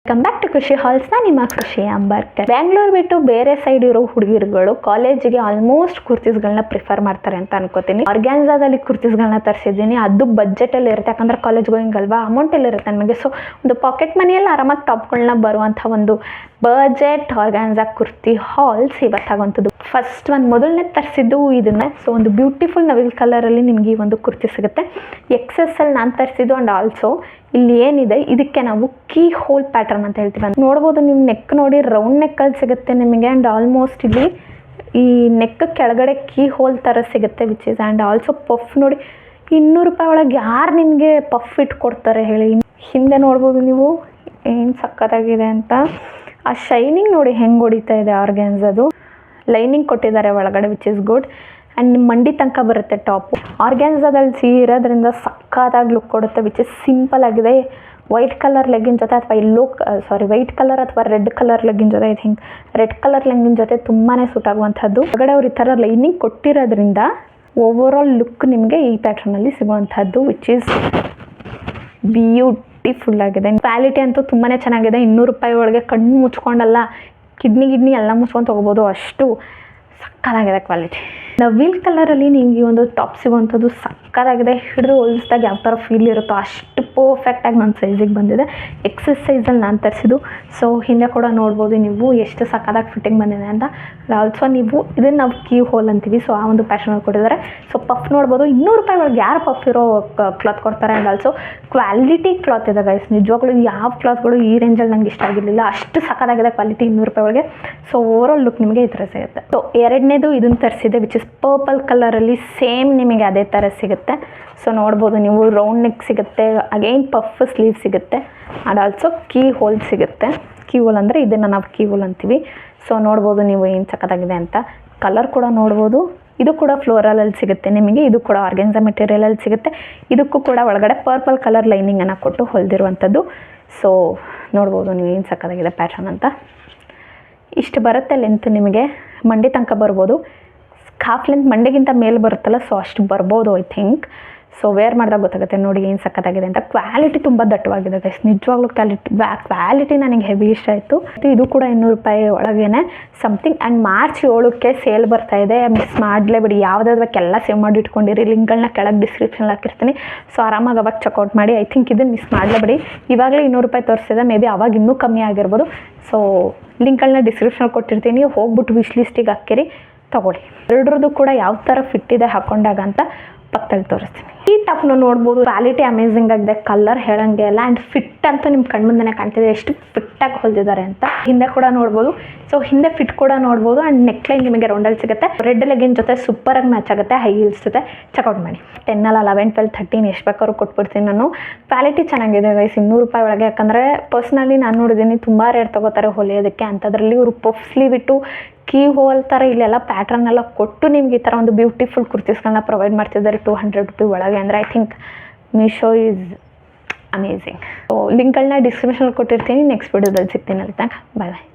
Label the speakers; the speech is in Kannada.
Speaker 1: ಕಮ್ ಬ್ಯಾಕ್ ಟು ಖುಷಿ ಹಾಲ್ಸ್ನ ನಿಮ್ಮ ಖುಷಿ ಅಂಬರ್ಕರ್. ಬ್ಯಾಂಗ್ಳೂರ್ ಬಿಟ್ಟು ಬೇರೆ ಸೈಡ್ ಇರೋ ಹುಡುಗಿರುಗಳು ಕಾಲೇಜಿಗೆ ಆಲ್ಮೋಸ್ಟ್ ಕುರ್ತೀಸ್ಗಳನ್ನ ಪ್ರಿಫರ್ ಮಾಡ್ತಾರೆ ಅಂತ ಅನ್ಕೋತೀನಿ. ಆರ್ಗ್ಯಾನ್ಸಾದಲ್ಲಿ ಕುರ್ತೀಸ್ಗಳನ್ನ ತರಿಸಿದ್ದೀನಿ. ಅದು ಬಜೆಟಲ್ಲಿ ಇರುತ್ತೆ, ಯಾಕಂದ್ರೆ ಕಾಲೇಜ್ ಗೋಯಿಂಗ್ ಅಲ್ವಾ, ಅಮೌಂಟಲ್ಲಿ ಇರುತ್ತೆ ನಮಗೆ. ಸೊ ಒಂದು ಪಾಕೆಟ್ ಮನಿಯಲ್ಲಿ ಆರಾಮಾಗಿ ಟಾಪ್ಗಳನ್ನ ಬರುವಂಥ ಒಂದು ಬಜೆಟ್ ಆರ್ಗ್ಯಾನ್ಸಾ ಕುರ್ತಿ ಹಾಲ್ಸ್ ಇವತ್ತಾಗುವಂಥದ್ದು. ಫಸ್ಟ್ ಒಂದು ಮೊದಲನೇ ತರಿಸಿದ್ದು ಇದನ್ನ. ಸೊ ಒಂದು ಬ್ಯೂಟಿಫುಲ್ ನವಿಲ್ ಕಲರಲ್ಲಿ ನಿಮಗೆ ಈ ಒಂದು ಕುರ್ತಿ ಸಿಗುತ್ತೆ. XS ನಾನು ತರಿಸಿದ್ದು. ಆ್ಯಂಡ್ ಆಲ್ಸೋ ಇಲ್ಲಿ ಏನಿದೆ ಇದಕ್ಕೆ ನಾವು ಕೀ ಹೋಲ್ ಪ್ಯಾಟರ್ನ್ ಅಂತ ಹೇಳ್ತೀವಿ. ನೋಡ್ಬೋದು ನೀವು, ನೆಕ್ ನೋಡಿ ರೌಂಡ್ ನೆಕ್ಕಲ್ಲಿ ಸಿಗುತ್ತೆ ನಿಮಗೆ. ಆ್ಯಂಡ್ ಆಲ್ಮೋಸ್ಟ್ ಇಲ್ಲಿ ಈ ನೆಕ್ ಕೆಳಗಡೆ ಕೀ ಹೋಲ್ ಥರ ಸಿಗುತ್ತೆ which is. And also puff ನೋಡಿ, 200 ರೂಪಾಯಿ ಒಳಗೆ ಯಾರು ನಿಮಗೆ ಪಫ್ ಇಟ್ಕೊಡ್ತಾರೆ ಹೇಳಿ. ಹಿಂದೆ ನೋಡ್ಬೋದು ನೀವು ಏನು ಸಕ್ಕತ್ತಾಗಿದೆ ಅಂತ. ಆ ಶೈನಿಂಗ್ ನೋಡಿ ಹೆಂಗೆ ಹೊಡಿತಾ ಇದೆ ಆರ್ಗ್ಯಾನ್ಸದು. ಲೈನಿಂಗ್ ಕೊಟ್ಟಿದ್ದಾರೆ ಒಳಗಡೆ ವಿಚ್ ಇಸ್ ಗುಡ್. ಆ್ಯಂಡ್ ನಿಮ್ಮ ಮಂಡಿ ತನಕ ಬರುತ್ತೆ ಟಾಪು. ಆರ್ಗ್ಯಾನ್ಸದಲ್ಲಿ ಇರೋದ್ರಿಂದ ಸಕ್ಕತ್ತಾಗಿ ಲುಕ್ ಕೊಡುತ್ತೆ ವಿಚ್ ಇಸ್ ಸಿಂಪಲ್ ಆಗಿದೆ. ವೈಟ್ ಕಲರ್ ಲೆಗ್ಗಿನ ಜೊತೆ ಅಥವಾ ವೈಟ್ ಕಲರ್ ಅಥವಾ ರೆಡ್ ಕಲರ್ ಲೆಗ್ಗಿನ ಜೊತೆ, ಐ ಥಿಂಕ್ ರೆಡ್ ಕಲರ್ ಲೆಗ್ಗಿನ ಜೊತೆ ತುಂಬಾ ಸೂಟ್ ಆಗುವಂಥದ್ದು. ಹೊರಗಡೆ ಅವ್ರು ಈ ಥರ ಲೈನಿಂಗ್ ಕೊಟ್ಟಿರೋದ್ರಿಂದ ಓವರಾಲ್ ಲುಕ್ ನಿಮಗೆ ಈ ಪ್ಯಾಟ್ರನಲ್ಲಿ ಸಿಗುವಂಥದ್ದು ವಿಚ್ ಈಸ್ ಬ್ಯೂಟಿಫುಲ್ ಆಗಿದೆ. ಕ್ವಾಲಿಟಿ ಅಂತೂ ತುಂಬಾ ಚೆನ್ನಾಗಿದೆ. 200 ರೂಪಾಯಿ ಒಳಗೆ ಕಣ್ಣು ಮುಚ್ಕೊಂಡಲ್ಲ, ಕಿಡ್ನಿ ಎಲ್ಲ ಮುಚ್ಕೊಂಡು ತೊಗೋಬೋದು, ಅಷ್ಟು ಸಕ್ಕತ್ತಾಗಿದೆ ಕ್ವಾಲಿಟಿ. ನವಿಲ್ ಕಲರಲ್ಲಿ ನಿಮಗೆ ಒಂದು ಟಾಪ್ ಸಿಗುವಂಥದ್ದು ಸಕ್ಕತ್ತಾಗಿದೆ. ಹಿಡಿದು ಹೊಲಿಸಿದಾಗ ಯಾವ ಥರ ಫೀಲ್ ಇರುತ್ತೋ ಅಷ್ಟು ಪರ್ಫೆಕ್ಟಾಗಿ ನನ್ನ ಸೈಜಿಗೆ ಬಂದಿದೆ. XS ಸೈಜಲ್ಲಿ ನಾನು ತರಿಸಿದ್ದು. ಸೊ ಹಿಂದೆ ಕೂಡ ನೋಡ್ಬೋದು ನೀವು ಎಷ್ಟು ಸಕ್ಕತ್ತಾಗಿ ಫಿಟ್ಟಿಂಗ್ ಬಂದಿದೆ ಅಂತ. ಆಲ್ಸೋ ನೀವು ಇದನ್ನು ನಾವು ಕೀ ಹೋಲ್ ಅಂತೀವಿ. ಸೊ ಆ ಒಂದು ಪ್ಯಾಷನಲ್ಲಿ ಕೊಟ್ಟಿದ್ದಾರೆ. ಸೊ ಪಫ್ ನೋಡ್ಬೋದು. 200 ರೂಪಾಯಿ ಒಳಗೆ ಯಾರು ಪಫ್ ಇರೋ ಕ್ಲಾತ್ ಕೊಡ್ತಾರೆ. ಆ್ಯಂಡ್ ಆಲ್ಸೋ ಕ್ವಾಲಿಟಿ ಕ್ಲಾತ್ ಇದೆ ಗೈಸ್. ನಿಜವಾಗ್ಲೂ ಯಾವ ಕ್ಲಾತ್ಗಳು ಈ ರೇಂಜಲ್ಲಿ ನಂಗೆ ಇಷ್ಟ ಆಗಿರಲಿಲ್ಲ, ಅಷ್ಟು ಸಕ್ಕತ್ತಾಗಿದೆ ಕ್ವಾಲಿಟಿ 200 ರೂಪಾಯಿ ಒಳಗೆ. ಸೊ ಓವರಾಲ್ ಲುಕ್ ನಿಮಗೆ ಈ ಥರ ಸಿಗುತ್ತೆ. ಸೊ ಎರಡನೇದು ಇದನ್ನು ತರಿಸಿದೆ ವಿಚ್ ಇಸ್ ಪರ್ಪಲ್ ಕಲರಲ್ಲಿ. ಸೇಮ್ ನಿಮಗೆ ಅದೇ ಥರ ಸಿಗುತ್ತೆ. ಸೊ ನೋಡ್ಬೋದು ನೀವು, ರೌಂಡ್ ನೆಕ್ ಸಿಗುತ್ತೆ, ಅಗೈನ್ ಪಫ್ ಸ್ಲೀವ್ ಸಿಗುತ್ತೆ. ಆ್ಯಂಡ್ ಆಲ್ಸೋ ಕೀ ಹೋಲ್ ಸಿಗುತ್ತೆ. ಕೀ ಹೋಲ್ ಅಂದರೆ ಇದನ್ನು ನಾವು ಕೀ ಹೋಲ್ ಅಂತೀವಿ. ಸೊ ನೋಡ್ಬೋದು ನೀವು ಏನು ಸಕ್ಕತ್ತಾಗಿದೆ ಅಂತ. ಕಲರ್ ಕೂಡ ನೋಡ್ಬೋದು. ಇದು ಕೂಡ ಫ್ಲೋರಲಲ್ಲಿ ಸಿಗುತ್ತೆ ನಿಮಗೆ. ಇದು ಕೂಡ ಆರ್ಗೆನ್ಸಾ ಮೆಟೀರಿಯಲಲ್ಲಿ ಸಿಗುತ್ತೆ. ಇದಕ್ಕೂ ಕೂಡ ಒಳಗಡೆ ಪರ್ಪಲ್ ಕಲರ್ ಲೈನಿಂಗನ್ನು ಕೊಟ್ಟು ಹೊಲಿದಿರುವಂಥದ್ದು. ಸೊ ನೋಡ್ಬೋದು ನೀವು ಏನು ಸಕ್ಕತ್ತಾಗಿದೆ ಪ್ಯಾಟರ್ನ್ ಅಂತ. ಇಷ್ಟು ಬರುತ್ತೆ ಲೆಂತ್ ನಿಮಗೆ, ಮಂಡಿ ತನಕ ಬರ್ಬೋದು. ಹಾಫ್ ಲೆಂತ್ ಮಂಡೆಗಿಂತ ಮೇಲೆ ಬರುತ್ತಲ್ಲ, ಸೊ ಅಷ್ಟು ಬರ್ಬೋದು ಐ ಥಿಂಕ್. ಸೊ ವೇರ್ ಮಾಡಿದಾಗ ಗೊತ್ತಾಗುತ್ತೆ ನೋಡಿ ಏನು ಸಕ್ಕತ್ತಾಗಿದೆ ಅಂತ. ಕ್ವಾಲಿಟಿ ತುಂಬ ದಟ್ಟವಾಗಿದೆ ಗೈಸ್, ನಿಜವಾಗ್ಲೂ ಕ್ವಾಲಿಟಿ ನನಗೆ ಹೆವಿ ಇಷ್ಟ ಆಯಿತು. ಇದು ಕೂಡ 200 ರೂಪಾಯಿ ಒಳಗೇನೆ ಸಮಥಿಂಗ್. ಆ್ಯಂಡ್ ಮಾರ್ಚ್ 7ಕ್ಕೆ ಸೇಲ್ ಬರ್ತಾ ಇದೆ, ಮಿಸ್ ಮಾಡಲೇಬಿಡಿ. ಯಾವುದಾದ್ರಕ್ಕೆಲ್ಲ ಸೇವ್ ಮಾಡಿ ಇಟ್ಕೊಂಡಿರಿ. ಲಿಂಕ್ಗಳನ್ನ ಕೆಳಗೆ ಡಿಸ್ಕ್ರಿಪ್ಷನಲ್ಲಿ ಹಾಕಿರ್ತೀನಿ. ಸೊ ಆರಾಮಾಗಿ ಅವಾಗ ಚೆಕ್ಔಟ್ ಮಾಡಿ. ಐ ಥಿಂಕ್ ಇದನ್ನು ಮಿಸ್ ಮಾಡಲೇಬಿಡಿ. ಇವಾಗಲೇ 200 ರೂಪಾಯಿ ತೋರಿಸಿದೆ, ಮೇ ಬಿ ಅವಾಗ ಇನ್ನೂ ಕಮ್ಮಿ ಆಗಿರ್ಬೋದು. ಸೊ ಲಿಂಕ್ಗಳನ್ನ ಡಿಸ್ಕ್ರಿಪ್ಷನಲ್ಲಿ ಕೊಟ್ಟಿರ್ತೀನಿ, ಹೋಗ್ಬಿಟ್ಟು ವಿಶ್ ಲಿಸ್ಟಿಗೆ ಹಾಕಿರಿ, ತೊಗೊಳ್ಳಿ. ಎರಡರದ್ದು ಕೂಡ ಯಾವ ಥರ ಫಿಟ್ ಇದೆ ಹಾಕೊಂಡಾಗ ಅಂತ ಪಕ್ಕದಲ್ಲಿ ತೋರಿಸ್ತೀನಿ. ಈ ಟಾಪ್ನ ನೋಡ್ಬೋದು, ಕ್ವಾಲಿಟಿ ಅಮೇಝಿಂಗ್ ಆಗಿದೆ, ಕಲರ್ ಹೇಳಂಗೆ ಇಲ್ಲ. ಆ್ಯಂಡ್ ಫಿಟ್ ಅಂತೂ ನಿಮ್ಮ ಕಣ್ಮುಂದೆನೇ ಕಾಣ್ತಿದೆ ಎಷ್ಟು ಫಿಟ್ಟಾಗಿ ಹೊಲಿದಿದ್ದಾರೆ ಅಂತ. ಹಿಂದೆ ಕೂಡ ನೋಡ್ಬೋದು. ಸೊ ಹಿಂದೆ ಫಿಟ್ ಕೂಡ ನೋಡ್ಬೋದು. ಆ್ಯಂಡ್ ನೆಕ್ಲೈನ್ ನಿಮಗೆ ರೌಂಡಲ್ಲಿ ಸಿಗುತ್ತೆ. ರೆಡ್ ಲೆಗಿನ್ ಜೊತೆ ಸೂಪರಾಗಿ ಮ್ಯಾಚ್ ಆಗುತ್ತೆ. ಹೈ ಹೀಲ್ಸ್ ಜೊತೆ ಚೆಕ್ಔಟ್ ಮಾಡಿ. 10 ಅಲ್ಲ 11, 12, 13 ಎಷ್ಟು ಬೇಕಾದ್ರೂ ಕೊಟ್ಬಿಡ್ತೀನಿ ನಾನು. ಕ್ವಾಲಿಟಿ ಚೆನ್ನಾಗಿದೆ ಗೈಸ್ 200 ರೂಪಾಯಿ ಒಳಗೆ. ಯಾಕಂದರೆ ಪರ್ಸ್ನಲಿ ನಾನು ನೋಡಿದ್ದೀನಿ ತುಂಬ ರೇಟ್ ತೊಗೋತಾರೆ ಹೊಲಿಯೋದಕ್ಕೆ. ಅಂಥದ್ರಲ್ಲಿ ಇವರು ಪಫ್ ಸ್ಲೀವ್ ಇಟ್ಟು ಕೀ ಹೋಲ್ ಥರ ಇಲ್ಲೆಲ್ಲ ಪ್ಯಾಟ್ರನ್ ಎಲ್ಲ ಕೊಟ್ಟು ನಿಮ್ಗೆ ಈ ಥರ ಒಂದು ಬ್ಯೂಟಿಫುಲ್ ಕುರ್ತೀಸ್ಗಳನ್ನ ಪ್ರೊವೈಡ್ ಮಾಡ್ತಿದ್ದಾರೆ 200 ರೂಪಾಯಿ ಒಳಗೆ. ಅಂದರೆ I think Meesho is amazing. So ಲಿಂಕ್ಗಳನ್ನ ಡಿಸ್ಕ್ರಿಪ್ಷನಲ್ಲಿ ಕೊಟ್ಟಿರ್ತೀನಿ. ನೆಕ್ಸ್ಟ್ ವಿಡಿಯೋದಲ್ಲಿ ಸಿಗ್ತೀನಿ. ಅಲ್ಲಿ ತನಕ ಬಾಯ್ ಬಾಯ್.